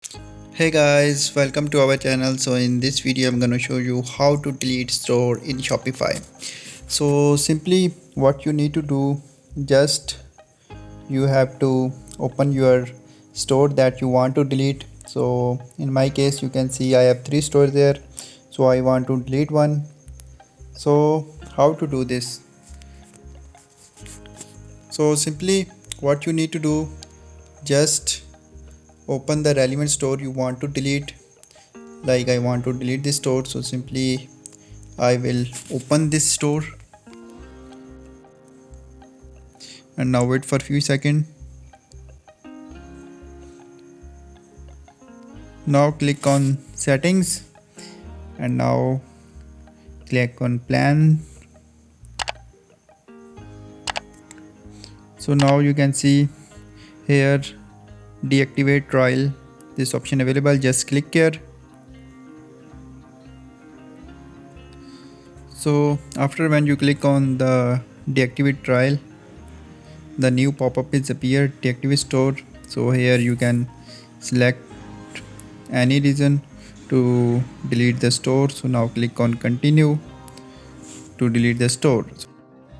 Hey guys, welcome to our channel. So in this video I'm going to show you how to delete store in Shopify. So simply what you need to do, just you have to open your store that you want to delete. So in my case you can see I have 3 stores there. So I want to delete one. So how to do this? So simply what you need to do, just open the relevant store you want to delete. Like I want to delete this store, so simply I will open this store and now wait for a few seconds. Now click on settings and now click on plan. So now you can see here deactivate trial, this option available. Just click here. So after when you click on the deactivate trial, the new pop-up is appear, deactivate store. So here you can select any reason to delete the store. So now click on continue to delete the store.